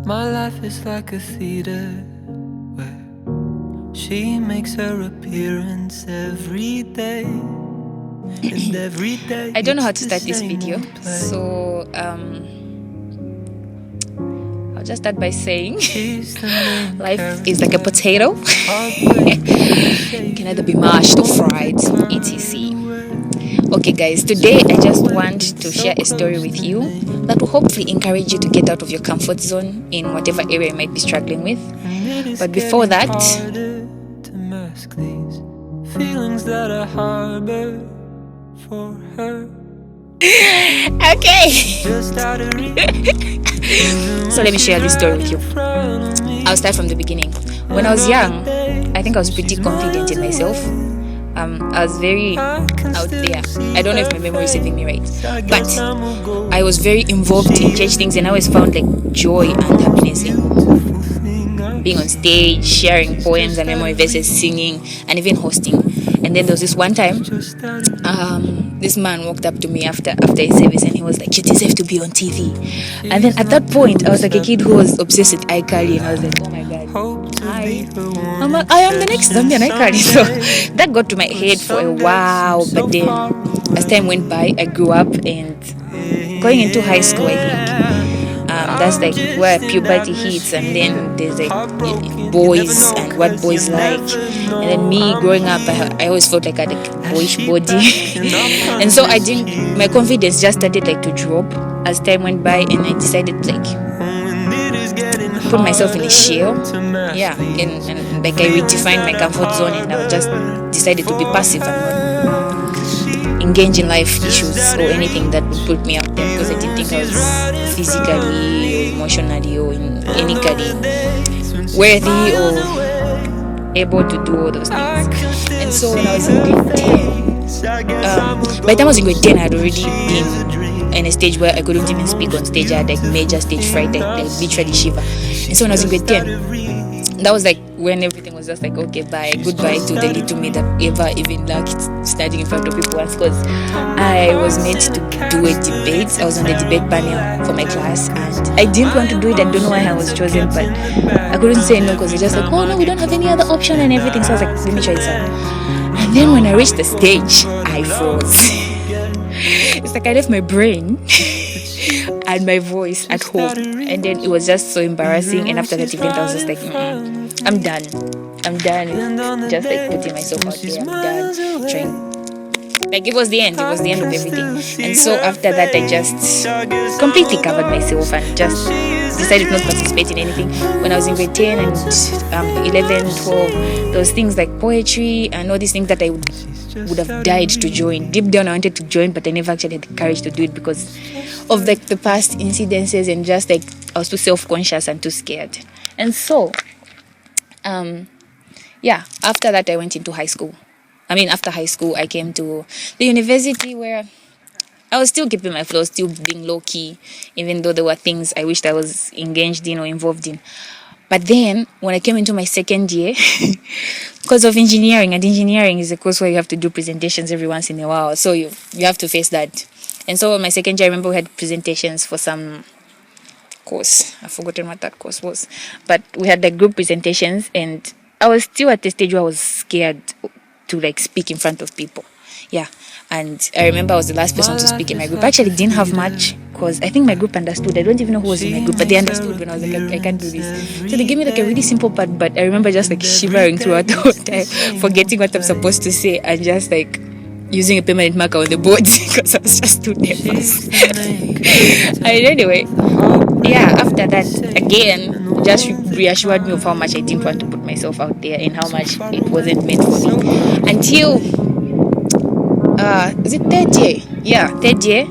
My life is like a theater where she makes her appearance every day. And every day I don't know how to start this video, so I'll just start by saying life is like a potato. It can either be mashed or fried, etc. Okay guys, today I just want to share a story with you that will hopefully encourage you to get out of your comfort zone in whatever area you might be struggling with. But before that, feelings that I harbor for her. Okay. So let me share this story with you. I'll start from the beginning. When I was young, I think I was pretty confident in myself. I was very out there. I don't know if my memory is serving me right, but I was very involved in church things, and I always found like joy and happiness in being on stage, sharing poems and memory verses, singing, and even hosting. And then there was this one time, this man walked up to me after a service, and he was like, "You deserve to be on TV." And then at that point, I was like a kid who was obsessed with iCarly, and I was like, "Oh my god, I am the next Zambian iCarly." So that got to my head for a while. But then, as time went by, I grew up, and going into high school, I think. That's like where puberty hits, and then there's like boys and what boys like, and then me growing up, I always felt like I had a boyish body, and so my confidence just started like to drop as time went by, and I decided to like put myself in a shell, and like I redefined my comfort zone, and I just decided to be passive and not engage in life issues or anything that would put me out there, because I didn't think I was physically or emotionally or in any kind worthy or able to do all those things. And so when I was in grade 10, by the time I was in grade 10, I had already been in a stage where I couldn't even speak on stage. I had like major stage fright, like literally shiver. And so when I was in grade 10, that was like when everything was just like, okay, goodbye to the little me that ever even liked standing in front of people. And because I was meant to do a debate, I was on the debate panel for my class, and I didn't want to do it. I don't know why I was chosen, but I couldn't say no because they're just like, oh no, we don't have any other option and everything. So I was like, let me try this out. And then when I reached the stage, I froze. It's like I left my brain and my voice at home, and then it was just so embarrassing. And after that event, I was just like, I'm done with just like putting myself out there. I'm done trying. Like it was the end of everything. And so after that, I just completely covered myself and just decided not to participate in anything. When I was in grade 10 and 11, 12, those things like poetry and all these things that I would have died to join. Deep down I wanted to join, but I never actually had the courage to do it because of like the past incidences, and just like I was too self-conscious and too scared. And so after that I went into high school. After high school I came to the university, where I was still keeping my flow, still being low-key, even though there were things I wished I was engaged in or involved in. But then, when I came into my second year, because of engineering, and engineering is a course where you have to do presentations every once in a while, so you have to face that. And so my second year, I remember we had presentations for some course. I've forgotten what that course was. But we had like group presentations, and I was still at the stage where I was scared to like speak in front of people. Yeah. And I remember I was the last person to speak in my group. I actually didn't have much, because I think my group understood. I don't even know who was in my group, but they understood when I was like, I can't do this. So they gave me like a really simple part, but I remember just like shivering throughout the whole time, forgetting what I'm supposed to say, and just like using a permanent marker on the board because I was just too nervous. And anyway, after that, again, just reassured me of how much I didn't want to put myself out there and how much it wasn't meant for me. Until is it third year? Yeah, third year.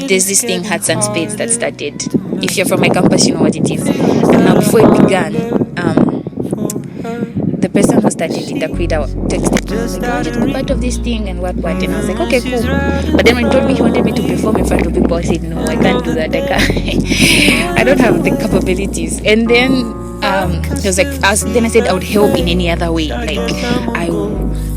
There's this thing, Hats and Spades, that started. If you're from my campus, you know what it is. And now before it began, the person who started it, Akwida, texted me. I was like, I want you to be part of this thing and what. And I was like, okay, cool. But then when he told me he wanted me to perform in front of people, I said, no, I can't do that. I don't have the capabilities. And then he was like, then I said I would help in any other way. Like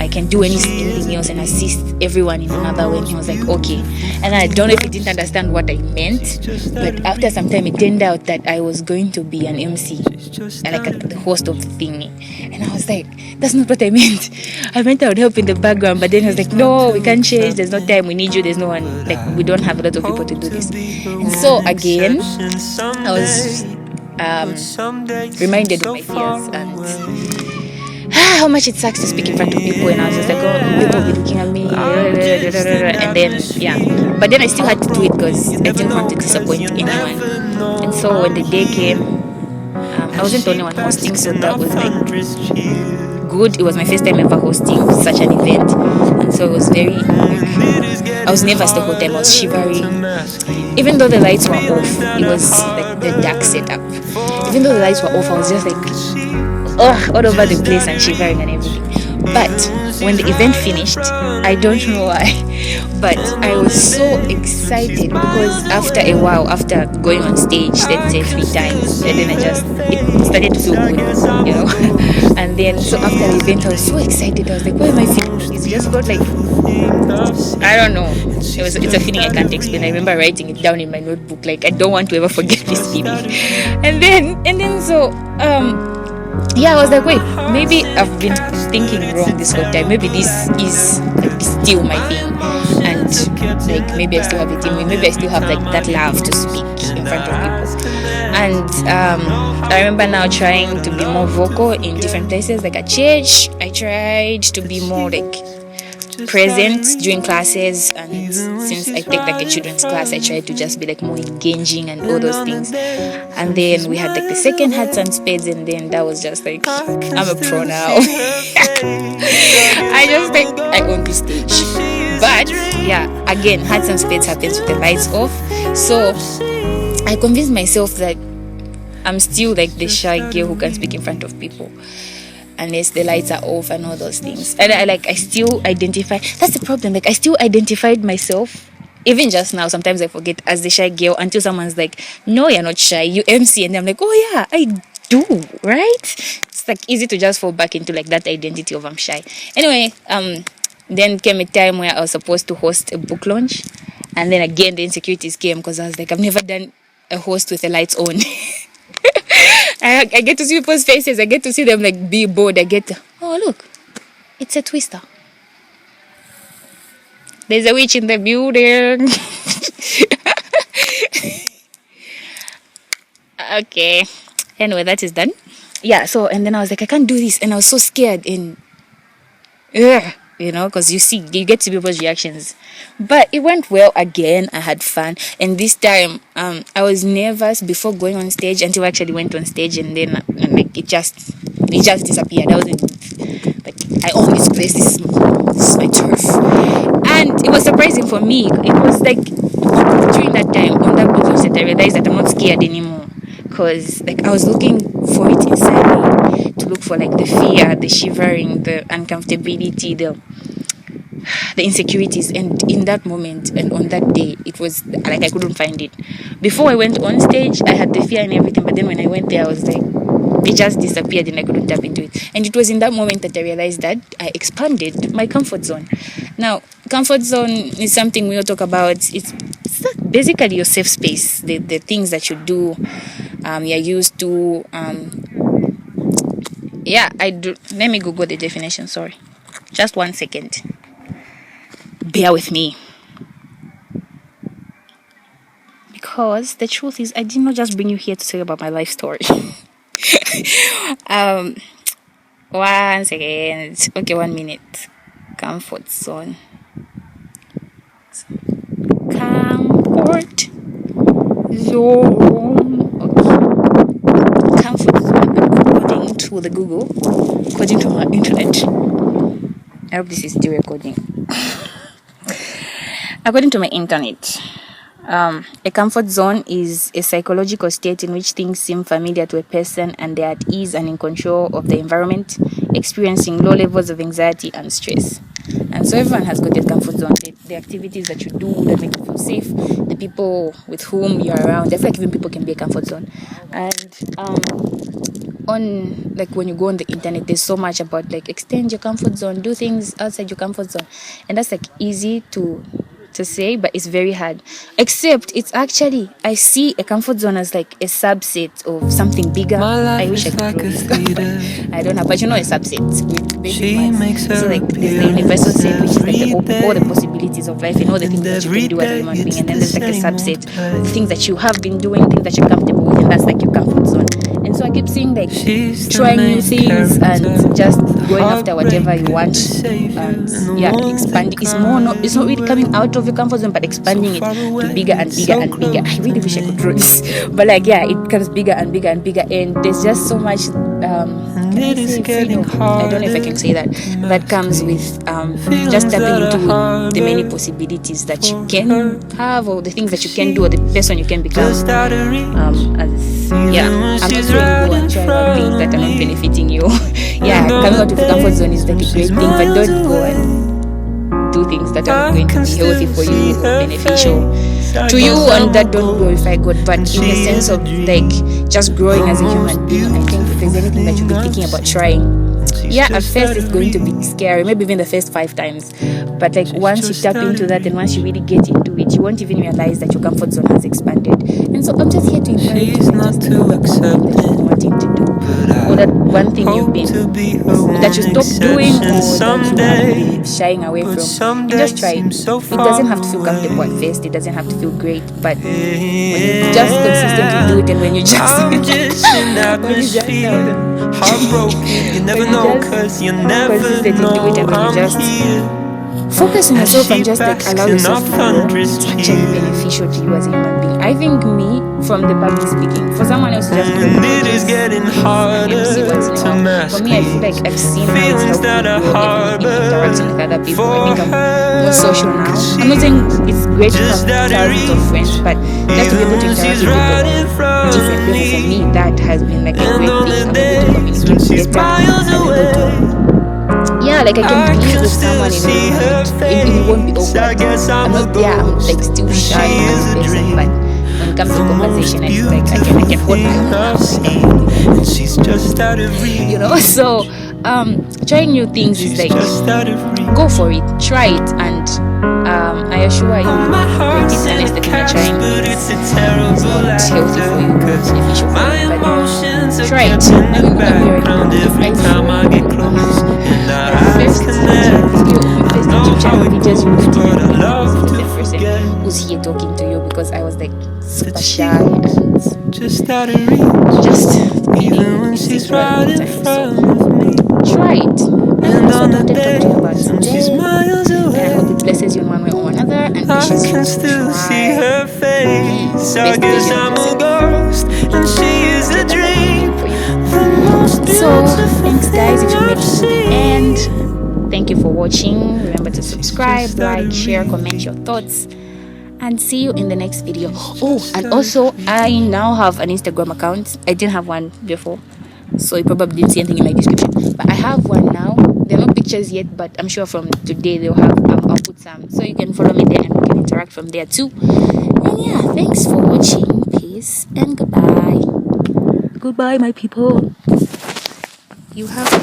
I can do anything else and assist everyone in another way. And he was like, okay. And I don't know if he didn't understand what I meant, but after some time it turned out that I was going to be an MC, like the host of the thingy. And I was like, that's not what I meant. I meant I would help in the background, but then he was like, no, we can't change, there's no time, we need you, there's no one, like we don't have a lot of people to do this. And so again, I was reminded of my fears and how much it sucks to speak in front of people. And I was just like, oh, people will be looking at me, and then but then I still had to do it because I didn't want to disappoint anyone. And so when the day came, I wasn't the only one hosting, so that was like good. It was my first time ever hosting such an event, and so it was very I was nervous the whole time. I was shivering. Even though the lights were off, it was like the dark setup. Even though the lights were off, I was just like all over the place and shivering and everything. But when the event finished, I don't know why, but I was so excited because after a while, after going on stage, let's say 3 times, and then it started to feel good, you know. And then so after the event, I was so excited. I was like, why am I feeling this? It just got like, I don't know. It's a feeling I can't explain. I remember writing it down in my notebook, like I don't want to ever forget this feeling. And then so I was like, wait, maybe I've been thinking wrong this whole time. Maybe this is like still my thing, and like maybe I still have it in me. Maybe I still have like that love to speak in front of people. And I remember now trying to be more vocal in different places, like at church. I tried to be more like present during classes, and since I take like a children's class, I tried to just be like more engaging and all those things. And then we had like the second hats and spades, and then that was just like, I'm a pro now. I own this stage. But yeah, again, hats and spades happens with the lights off. So I convinced myself that I'm still like the shy girl who can speak in front of people unless the lights are off and all those things. And I still identify. That's the problem. Like I still identified myself. Even just now, sometimes I forget as the shy girl until someone's like, "No, you're not shy. You MC," and I'm like, "Oh yeah, I do." Right? It's like easy to just fall back into like that identity of I'm shy. Anyway, then came a time where I was supposed to host a book launch, and then again the insecurities came because I was like, I've never done a host with the lights on. I get to see people's faces. I get to see them like be bored. Oh look, it's a twister. There's a witch in the building. Okay. Anyway, that is done. Yeah. So and then I was like, I can't do this, and I was so scared because you get to see people's reactions. But it went well again. I had fun, and this time I was nervous before going on stage until I actually went on stage, and then like it just disappeared. I wasn't like, I own this place. This is my turf, and it was surprising for me. It was like during that time on that book that I realized that I'm not scared anymore, because like I was looking for it inside me, to look for like the fear, the shivering, the uncomfortability, the insecurities. And in that moment and on that day, it was like I couldn't find it. Before I went on stage, I had the fear and everything, but then when I went there, I was like, it just disappeared and I couldn't tap into it. And it was in that moment that I realized that I expanded my comfort zone. Now, comfort zone is something we all talk about. It's basically your safe space, the things that you do, you're used to. I do. Let me Google the definition. Sorry, just 1 second. Bear with me, because the truth is, I did not just bring you here to tell you about my life story. 1 second. Okay, 1 minute. Comfort zone. Comfort zone. Okay. Comfort zone, according to the Google, according to my internet. I hope this is still recording. According to my internet, a comfort zone is a psychological state in which things seem familiar to a person and they are at ease and in control of the environment, experiencing low levels of anxiety and stress. And so everyone has got a comfort zone. The activities that you do that make you feel safe, the people with whom you're around. I feel like even people can be a comfort zone. And on, like, when you go on the internet, there's so much about like extend your comfort zone, do things outside your comfort zone, and that's like easy to say, but it's very hard. Except it's actually, I see a comfort zone as like a subset of something bigger. I wish I could draw this, but I don't have. But you know, a subset with basic maths. So like there's the universal set, which is like all the possibilities of life and all the things that you can do as a human being, and then there's like a subset of things that you have been doing, things that you're comfortable with, and that's like your comfort zone. And so I keep seeing like trying new things and just going after whatever you want, and yeah, expanding. It's not really coming out of your comfort zone, but expanding it to bigger and bigger and bigger. I really wish I could draw this, but like, yeah, it becomes bigger and bigger and bigger, and there's just so much freedom. I don't know if I can say that comes with just tapping into the many possibilities that you can have, or the things that you can do, or the person you can become. I'm not saying go and try out things that are not benefiting you. Yeah, coming out of the comfort zone is like a great thing, but don't go and do things that are not going to be healthy for you or beneficial to you, and that don't glorify God. But in the sense of like just growing as a human being, I think if there's anything that you'll be thinking about trying, yeah, at first it's going to be scary, maybe even the first 5 times, but like once you tap into that and once you really get into it, you won't even realize that your comfort zone has expanded. And so I'm just here to encourage you and just to that you've been wanting to do, or that one thing you've been that you stopped doing, or that you have been shying away from, and just try it. It doesn't have to feel comfortable at first, it doesn't have to feel great, but when you just consistently do it, and when you just heartbroken, you never know, cause you never know I'm here. Focus on yourself and just like allow yourself to grow. It's actually beneficial to you as a human being. I think me, from the public speaking, for someone else to just grow, it is getting harder to mask. For me, I feel like I've seen how it's helped me grow in interacting with other people. I think I'm more social now. I'm not saying it's great to have thousands of friends, but just to be able to interact with people on different levels, for me, that has been like a great thing. I'm able to communicate better. I'm able to, yeah, like I can breathe with someone in a moment. It won't be awkward. I'm not there, I'm like still shy as a person, but when it comes to conversation, I feel like I can hold my own now. She's just out of reach. You know, so trying new things is like, go for it, try it, and I assure you, with this honest that you're trying, it's not healthy for you, it's beneficial for you, but try it. I mean, look at me right now. If I get close, first YouTube channel videos, you would the person who's here talking to you, because I was like super shy and just out of reach, just even when she's right in front of me. Try it. And that's what I wanted to talk to you about today. And I hope it blesses you in one way or another, and wishes you I can still see her face. I guess I'm a ghost and she is a dream. So thanks guys if you made it to the end. Thank you for watching. Remember to subscribe, like, share, comment your thoughts, and see you in the next video. Oh, and also I now have an Instagram account. I didn't have one before, so you probably didn't see anything in my description, but I have one now. There are no pictures yet, but I'm sure from today they'll have, I'll put some, so you can follow me there and we can interact from there too. And yeah, thanks for watching. Peace and goodbye. Goodbye, my people. You have